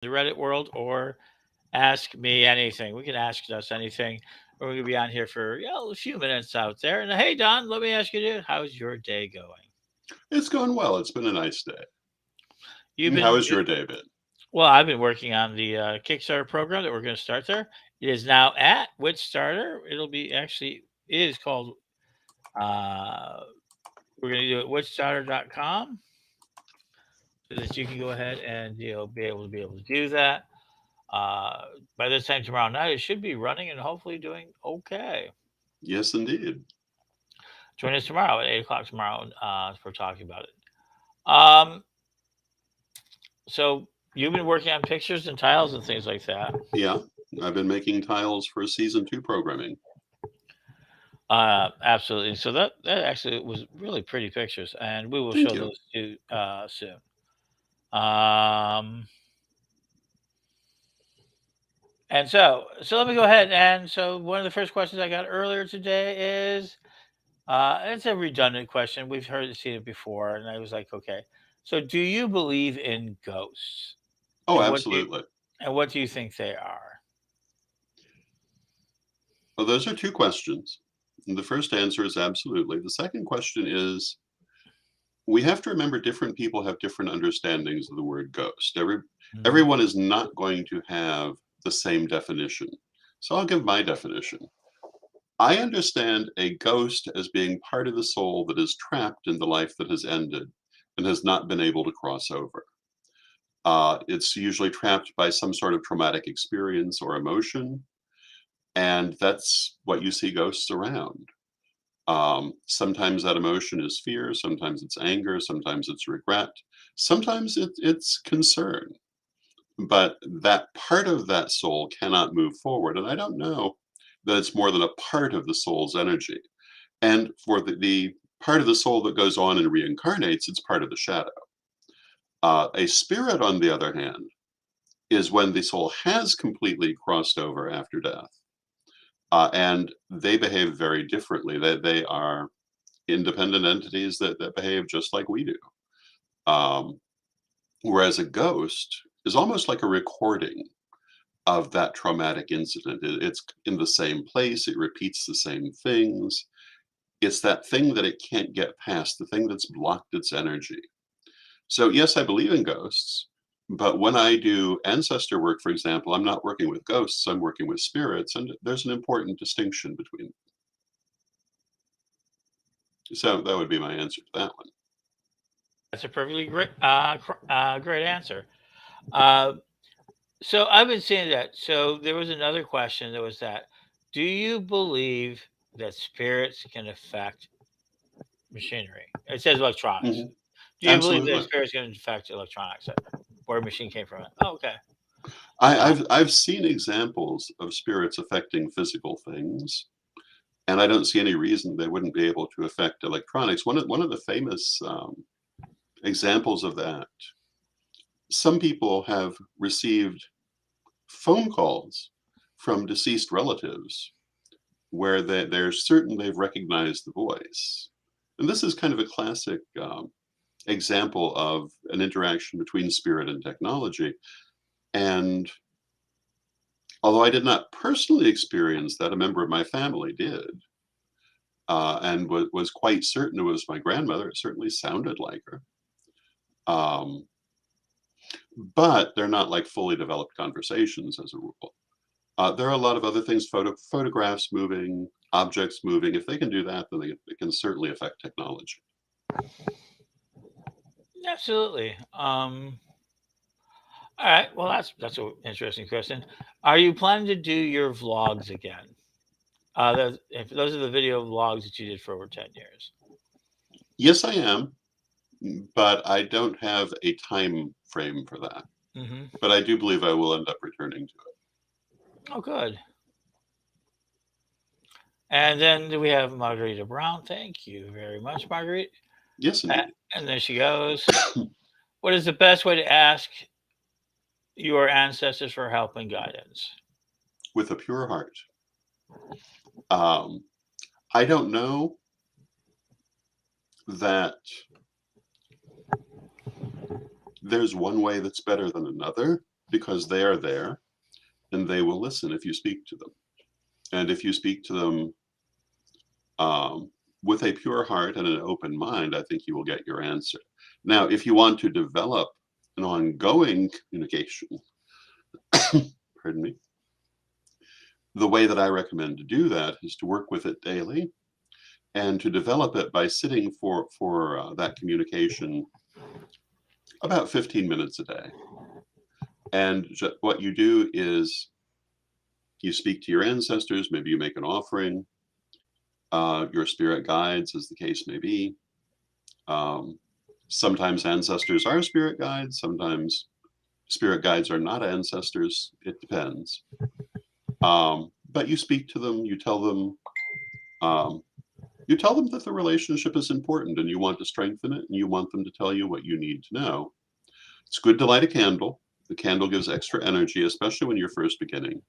the Reddit world, or ask me anything. We can ask us anything. We're going to be on here for a few minutes out there. And hey, Don, let me ask you, dude, how's your day going? It's going well. It's been a nice day. You've How been has your day been? Well, I've been working on the Kickstarter program that we're going to start there. It is now at Which Starter. It'll be actually it is called. Uh, we're going to do it witchstarter.com so that you can go ahead and be able to do that. Uh, by this time tomorrow night, it should be running and hopefully doing okay. Yes, indeed. Join us tomorrow at 8 o'clock tomorrow for talking about it. Um, so you've been working on pictures and tiles and things like that. Yeah, I've been making tiles for season 2 programming. Absolutely. So that actually was really pretty pictures, and we will Thank show you. those to soon. Um, and so let me go ahead. And so one of the first questions I got earlier today is, it's a redundant question. We've seen it before, and I was like, okay. So do you believe in ghosts, Oh, and absolutely. what do you think they are? Well, those are two questions. And the first answer is absolutely. The second question is we have to remember different people have different understandings of the word ghost. Hmm. Everyone is not going to have the same definition. So I'll give my definition. I understand a ghost as being part of the soul that is trapped in the life that has ended and has not been able to cross over. It's usually trapped by some sort of traumatic experience or emotion, and that's what you see ghosts around. Sometimes that emotion is fear, sometimes it's anger, sometimes it's regret, sometimes it's concern. But that part of that soul cannot move forward. And I don't know that it's more than a part of the soul's energy. And for the part of the soul that goes on and reincarnates, it's part of the shadow. A spirit, on the other hand, is when the soul has completely crossed over after death. And they behave very differently. They are independent entities that behave just like we do. Um, Whereas a ghost is almost like a recording of that traumatic incident. It's in the same place, it repeats the same things. It's that thing that it can't get past, the thing that's blocked its energy. So, yes, I believe in ghosts, but when I do ancestor work, for example, I'm not working with ghosts, I'm working with spirits, and there's an important distinction between them. So, that would be my answer to that one. That's a perfectly great answer. Uh, so I've been seeing that. So there was another question that was that: do you believe that spirits can affect machinery? It says electronics. Mhm. Do you believe that Absolutely. spirits can affect electronics? Where a machine came from? Oh, okay. Uh, I've seen examples of spirits affecting physical things, and I don't see any reason they wouldn't be able to affect electronics. One of the famous examples of that, some people have received phone calls from deceased relatives where they're certain they've recognized the voice. And this is kind of a classic example of an interaction between spirit and technology. And although I did not personally experience that, a member of my family did, and was quite certain it was my grandmother. It certainly sounded like her. Um, but they're not like fully developed conversations as a rule. There are a lot of other things, photographs moving, objects moving. If they can do that, then they can certainly affect technology. Absolutely. All right. Well, that's an interesting question. Are you planning to do your vlogs again? If those are the video vlogs that you did for over 10 years. Yes, I am, but I don't have a time frame for that. Hmm. But I do believe I will end up returning to it. Oh, good. And then we have Margarita Brown. Thank you very much, Marguerite. Yes, Uh, indeed. and there she goes. What is the best way to ask your ancestors for help and guidance? With a pure heart. Um, I don't know that there's one way that's better than another. because they are there and they will listen if you speak to them. And if you speak to them with a pure heart and an open mind, I think you will get your answer. Now, if you want to develop an ongoing communication, pardon me, the way that I recommend to do that is to work with it daily and to develop it by sitting for that communication about 15 minutes a day. And what you do is you speak to your ancestors, maybe you make an offering, your spirit guides, as the case may be. Sometimes ancestors are spirit guides, sometimes spirit guides are not ancestors. It depends. But you speak to them, um, you tell them that the relationship is important and you want to strengthen it and you want them to tell you what you need to know. It's good to light a candle. The candle gives extra energy, especially when you're first beginning.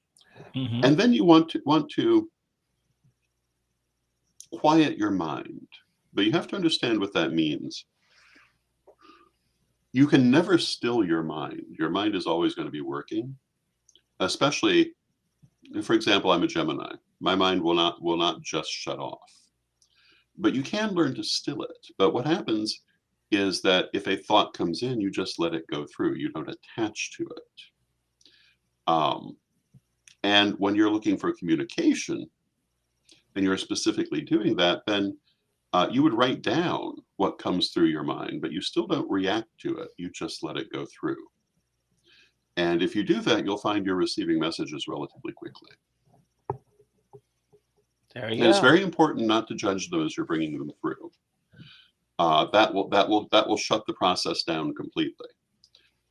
Mm-hmm. And then you want to quiet your mind. But you have to understand what that means. You can never still your mind. Your mind is always going to be working, especially, for example, I'm a Gemini. My mind will not just shut off. But you can learn to still it. But what happens is that if a thought comes in, you just let it go through. You don't attach to it. And when you're looking for communication and you're specifically doing that, then you would write down what comes through your mind, but you still don't react to it. You just let it go through. And if you do that, you'll find you're receiving messages relatively quickly. There you And it's go. very important not to judge them as you're bringing them through. That will shut the process down completely.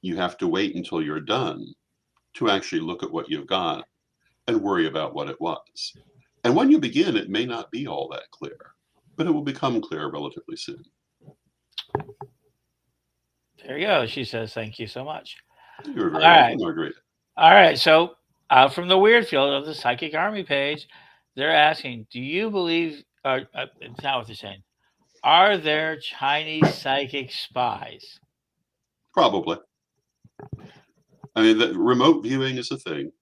You have to wait until you're done to actually look at what you've got and worry about what it was. And when you begin, it may not be all that clear, but it will become clear relatively soon. There you go. She says, "Thank you so much." You're All very right. welcome, Margarita. All right. So, from the Weird Field of the Psychic Army page, they're asking, "Do you believe?" It's not what they're saying. Are there Chinese psychic spies? Probably. I mean, the remote viewing is a thing.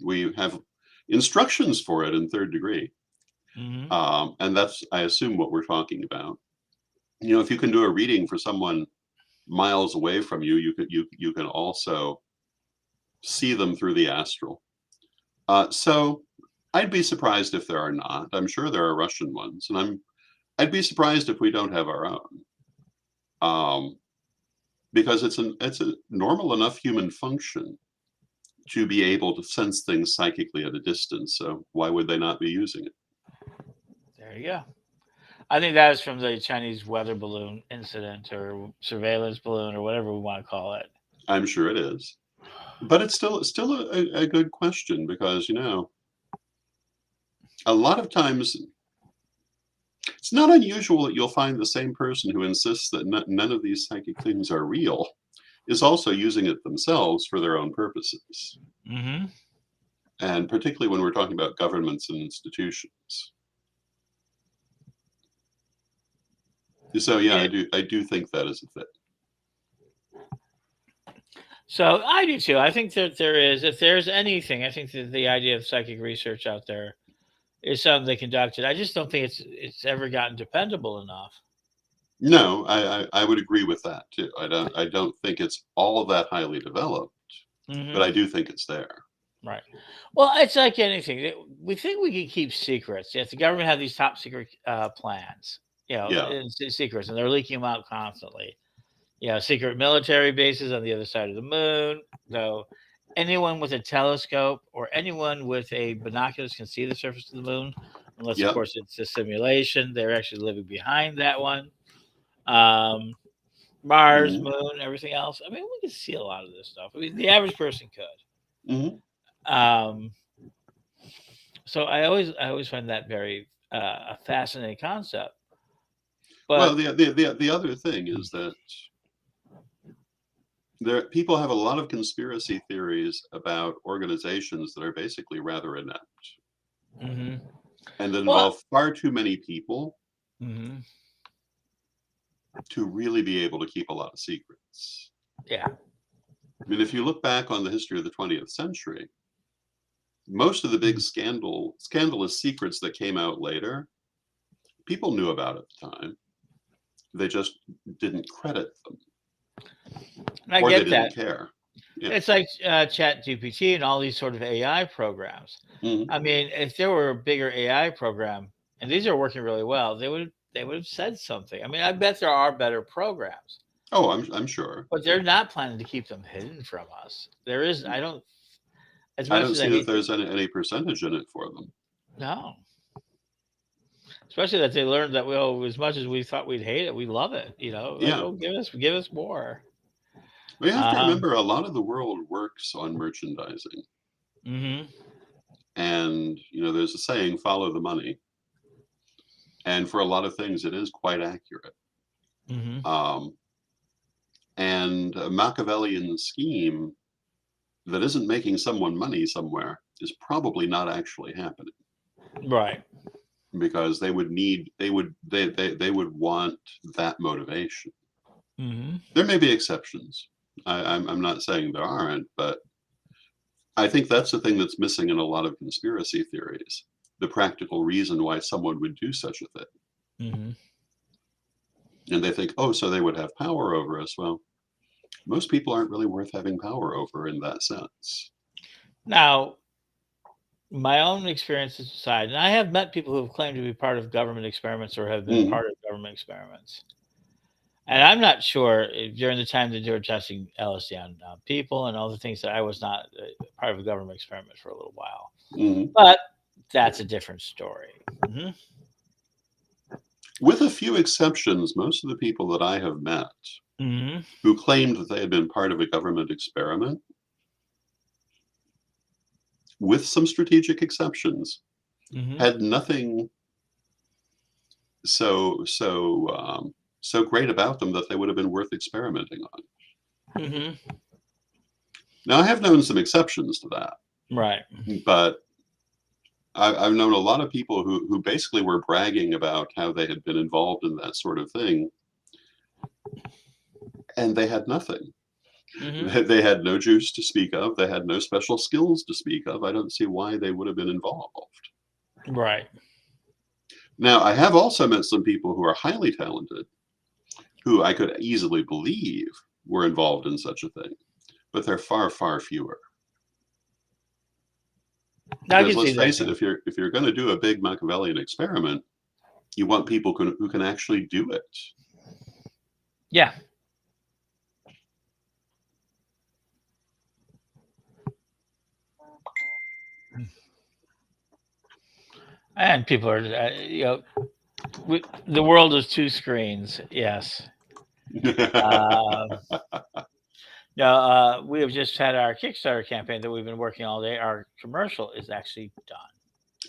We have instructions for it in third degree. Mm-hmm. And that's, I assume, what we're talking about. You know, if you can do a reading for someone miles away from you, you can also see them through the astral. So I'd be surprised if there are not. I'm sure there are Russian ones, and I'd be surprised if we don't have our own. Um, because it's a normal enough human function to be able to sense things psychically at a distance. So why would they not be using it? There you go. I think that is from the Chinese weather balloon incident or surveillance balloon or whatever we want to call it. I'm sure it is, but it's still a good question because a lot of times it's not unusual that you'll find the same person who insists that none of these psychic things are real is also using it themselves for their own purposes, Mm-hmm. and particularly when we're talking about governments and institutions. So yeah, Yeah. I do think that is a thing. So I do too. I think that there is, if there's anything, I think that the idea of psychic research out there is something they conducted. I just don't think it's ever gotten dependable enough. No, I would agree with that too. I don't think it's all that highly developed, but Mm-hmm. I do think it's there. Right. Well, it's like anything. We think we can keep secrets. Yes, the government have these top secret plans, Yeah. and secrets, and they're leaking them out constantly. Secret military bases on the other side of the moon. So anyone with a telescope or anyone with a binoculars can see the surface of the moon, unless of Yep. course it's a simulation. They're actually living behind that one. Um, Mars, Hmm. moon, everything else. I mean, we can see a lot of this stuff. I mean, the average person could. Hmm. Um, so I always find that very a fascinating concept. Well, But the other thing is that people have a lot of conspiracy theories about organizations that are basically rather inept hmm and that well, involve far too many people hmm to really be able to keep a lot of secrets. yeah. I mean, if you look back on the history of the 20th century, most of the big Mm. scandalous secrets that came out later, people knew about at the time. They just didn't credit them, And I or they get that. didn't care. Yeah. It's like Chat GPT and all these sort of AI programs. Mhm. I mean, if there were a bigger AI program, and these are working really well, they would have said something. I mean, I bet there are better programs, Oh, I'm sure. but they're not planning to keep them hidden from us. There is, I don't, as I much don't as I see that hate to, there's any percentage in it for them. no, especially that they learned that, well, as much as we thought we'd hate it, we love it. Like, Yeah. oh, give us more. We have to Um, remember a lot of the world works on merchandising. hmm And, there's a saying, follow the money. And for a lot of things, it is quite accurate. hmm Um, and a Machiavellian scheme that isn't making someone money somewhere is probably not actually happening, right. because they would want that motivation. hmm There may be exceptions. I'm not saying there aren't, but I think that's the thing that's missing in a lot of conspiracy theories. The practical reason why someone would do such a thing. hmm And they think, oh, so they would have power over us. Well, most people aren't really worth having power over in that sense. Now, my own experiences aside, and I have met people who have claimed to be part of government experiments or have been Mhm. part of government experiments. And I'm not sure if during the time that they were testing LSD on people and all the things that I was not part of a government experiment for a little while. Mhm. But that's a different story. Mhm. With a few exceptions, most of the people that I have met Mhm. who claimed that they had been part of a government experiment, with some strategic exceptions, Mhm. had nothing so great about them that they would have been worth experimenting on. Mhm. Now, I have known some exceptions to that, Right. but I've known a lot of people who basically were bragging about how they had been involved in that sort of thing, and they had nothing. Mhm. They had no juice to speak of. They had no special skills to speak of. I don't see why they would have been involved. Right. Now, I have also met some people who are highly talented, who I could easily believe were involved in such a thing, but they're far, far fewer. I Because can see let's that face it, too. if you're going to do a big Machiavellian experiment, you want people who can actually do it. Yeah. And people are, the world is two screens. Yes. Um, no, we have just had our Kickstarter campaign that we've been working all day. Our commercial is actually done.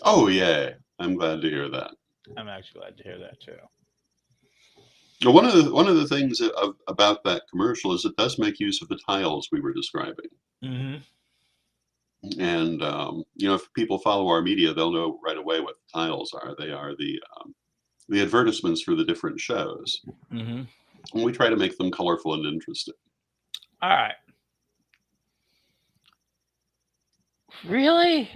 Oh, yeah. I'm glad to hear that. I'm actually glad to hear that too. Now, one of the things about that commercial is it does make use of the tiles we were describing. Mhm. And if people follow our media, they'll know right away what the tiles are. They are the advertisements for the different shows, Mhm. and we try to make them colorful and interesting. All right. Really?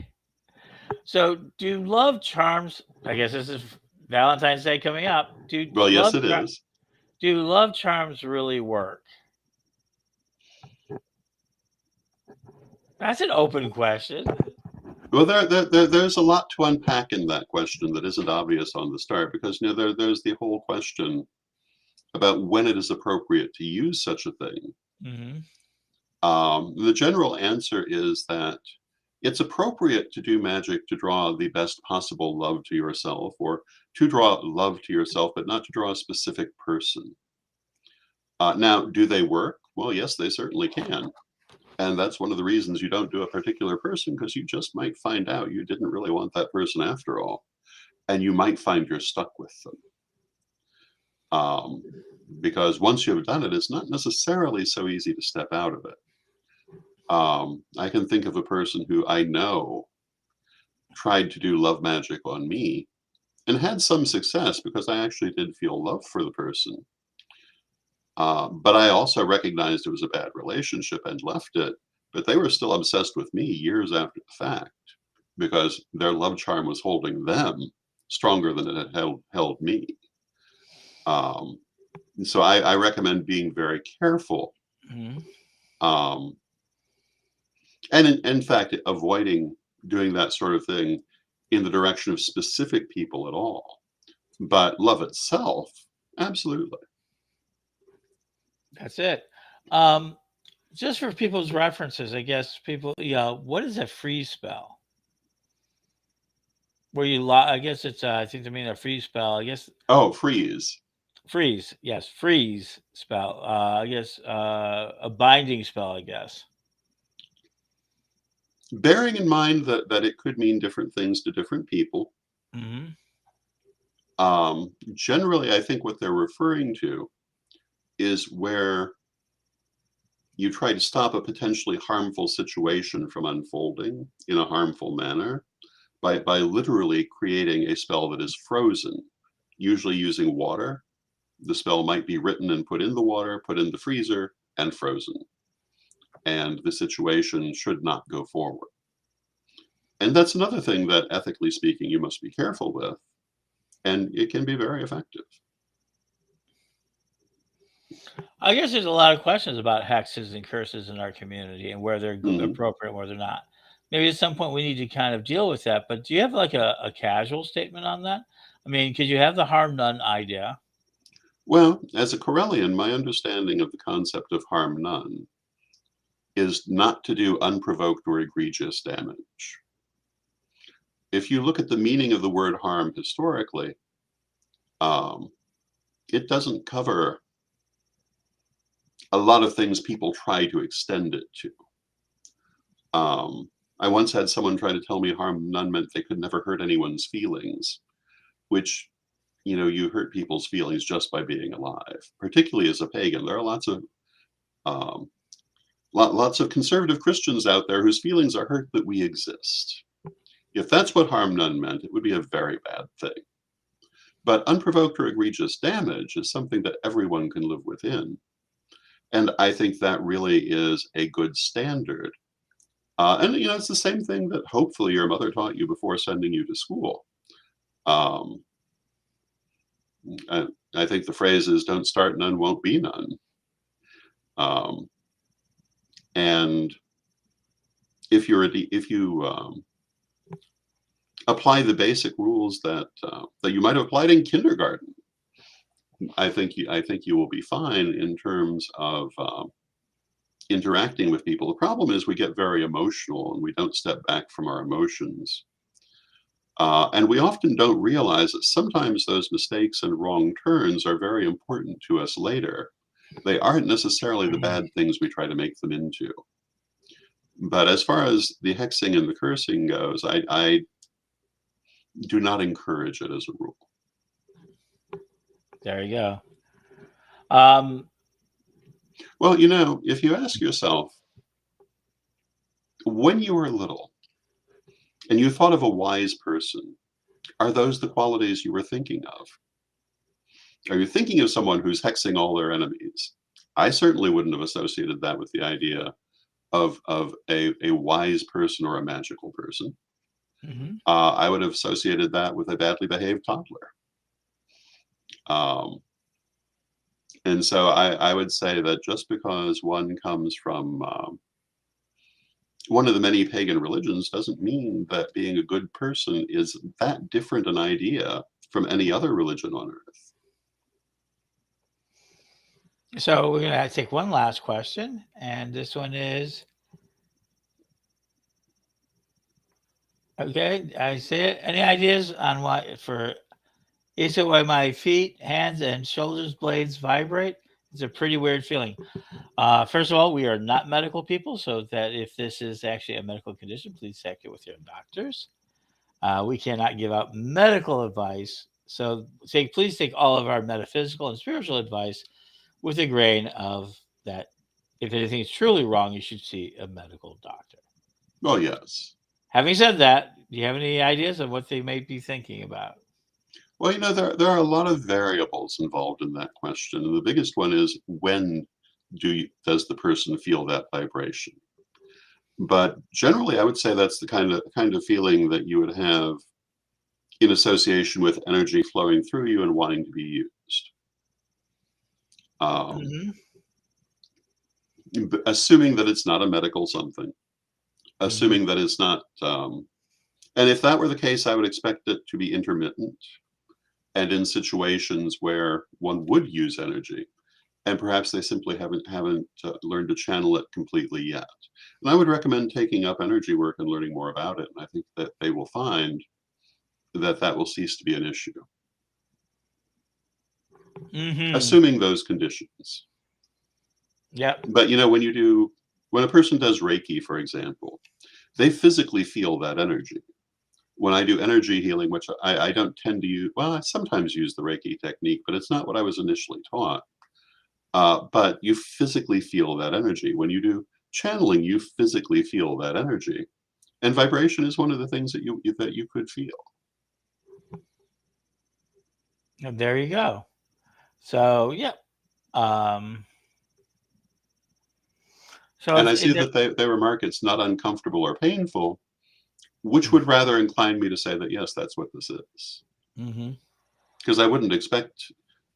So, do love charms? I guess this is Valentine's Day coming up. Well, yes, it is. Do love charms really work? That's an open question. Well, there's a lot to unpack in that question that isn't obvious on the start, because there's the whole question about when it is appropriate to use such a thing. Mhm. The general answer is that it's appropriate to do magic to draw the best possible love to yourself, or to draw love to yourself, but not to draw a specific person. Now, do they work? Well, yes, they certainly can. And that's one of the reasons you don't do a particular person, because you just might find out you didn't really want that person after all. And you might find you're stuck with them. Um, because once you've done it, it's not necessarily so easy to step out of it. I can think of a person who I know tried to do love magic on me and had some success, because I actually did feel love for the person. But I also recognized it was a bad relationship and left it. But they were still obsessed with me years after the fact because their love charm was holding them stronger than it had held me. Um, so I recommend being very careful. Mhm. Um, and in fact, avoiding doing that sort of thing in the direction of specific people at all. But love itself, absolutely. That's it. Um, just for people's references, I guess people, what is a freeze spell? Where I guess it's, I think they mean a freeze spell. I guess Oh, freeze. freeze. Yes, freeze spell. I guess a binding spell. I guess. Bearing in mind that it could mean different things to different people. Hmm. Generally, I think what they're referring to is where you try to stop a potentially harmful situation from unfolding in a harmful manner by literally creating a spell that is frozen, usually using water. The spell might be written and put in the water, put in the freezer, and frozen. And the situation should not go forward. And that's another thing that, ethically speaking, you must be careful with. And it can be very effective. I guess there's a lot of questions about hexes and curses in our community and where they're Mhm. appropriate and where they're not. Maybe at some point we need to kind of deal with that. But do you have like a casual statement on that? I mean, because you have the harm none idea. Well, as a Corellian, my understanding of the concept of harm none is not to do unprovoked or egregious damage. If you look at the meaning of the word harm historically, um, it doesn't cover a lot of things people try to extend it to. Um, I once had someone try to tell me harm none meant they could never hurt anyone's feelings, which, you hurt people's feelings just by being alive, particularly as a pagan. There are um, lots of conservative Christians out there whose feelings are hurt that we exist. If that's what harm none meant, it would be a very bad thing. But unprovoked or egregious damage is something that everyone can live within. And I think that really is a good standard. And it's the same thing that hopefully your mother taught you before sending you to school. Um, I think the phrase is "Don't start none, won't be none." Um, and if you apply the basic rules that you might have applied in kindergarten, I think you will be fine in terms of interacting with people. The problem is we get very emotional and we don't step back from our emotions. And we often don't realize that sometimes those mistakes and wrong turns are very important to us later. They aren't necessarily the Mhm. bad things we try to make them into. But as far as the hexing and the cursing goes, I do not encourage it as a rule. There you go. Um, Well, if you ask yourself, when you were little and you thought of a wise person, are those the qualities you were thinking of? Are you thinking of someone who's hexing all their enemies? I certainly wouldn't have associated that with the idea of a wise person or a magical person. mhm. I would have associated that with a badly behaved toddler. Um, and so I would say that just because one comes from one of the many pagan religions doesn't mean that being a good person is that different an idea from any other religion on earth. So we're gonna take one last question, and this one is okay. I say it. Any ideas on why for is it why my feet, hands, and shoulders blades vibrate? It's a pretty weird feeling. First of all, we are not medical people, so that if this is actually a medical condition, please check it with your doctors. We cannot give out medical advice, so please take all of our metaphysical and spiritual advice with a grain of that. If anything is truly wrong, you should see a medical doctor. Well, yes. Having said that, do you have any ideas of what they may be thinking about? Well, there are a lot of variables involved in that question, and the biggest one is when does the person feel that vibration? But generally, I would say that's the kind of feeling that you would have in association with energy flowing through you and wanting to be used. Um, Mhm, Assuming that it's not a medical something, mhm. assuming that it's not, and if that were the case, I would expect it to be intermittent and in situations where one would use energy, and perhaps they simply haven't learned to channel it completely yet. And I would recommend taking up energy work and learning more about it. And I think that they will find that that will cease to be an issue, Mhm. assuming those conditions. Yep. But when a person does Reiki, for example, they physically feel that energy. When I do energy healing, which I don't tend to use, well, I sometimes use the Reiki technique, but it's not what I was initially taught. But you physically feel that energy. When you do channeling, you physically feel that energy. And vibration is one of the things that you could feel. And there you go. So, yep. Um, so And I it's see it, that they remark it's not uncomfortable or painful, which mm, would rather incline me to say that, yes, that's what this is. mhm. Because I wouldn't expect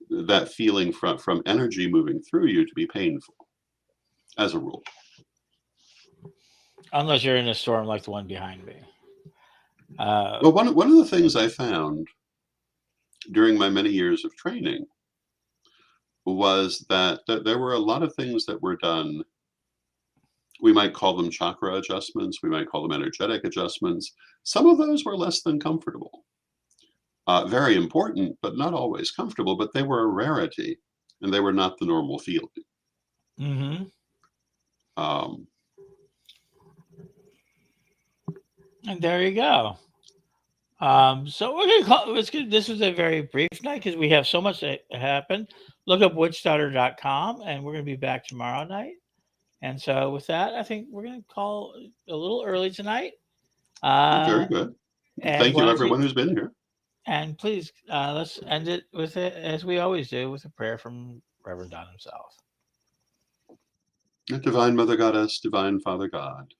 that feeling from energy moving through you to be painful, as a rule. Unless you're in a storm like the one behind me. Uh, Well, one of the things I found during my many years of training was that there were a lot of things that were done. We might call them chakra adjustments, we might call them energetic adjustments. Some of those were less than comfortable. Very important, but not always comfortable, but they were a rarity, and they were not the normal feeling. mhm. Um, And there you go. So we're gonna call it's good. This was a very brief night because we have so much that happened. Look up witchstarter.com and we're gonna be back tomorrow night. And so with that, I think we're gonna call a little early tonight. Very Uh, good. and Thank why you, don't you everyone who's been here. and please let's end it with it as we always do with a prayer from Reverend Don himself. Divine Mother Goddess, Divine Father God,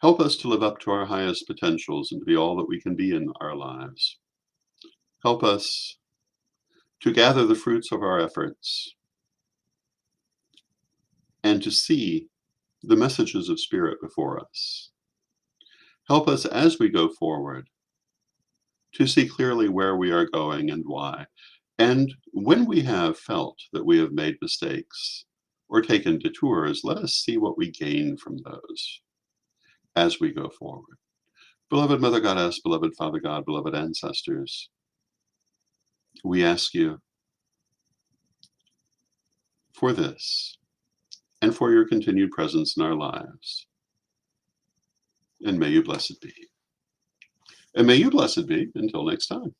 help us to live up to our highest potentials and to be all that we can be in our lives. Help us to gather the fruits of our efforts and to see the messages of Spirit before us. Help us as we go forward to see clearly where we are going and why. And when we have felt that we have made mistakes or taken detours, let us see what we gain from those as we go forward. Beloved Mother Goddess, beloved Father God, beloved ancestors, we ask you for this and for your continued presence in our lives. And may you blessed be. And may you blessed be until next time.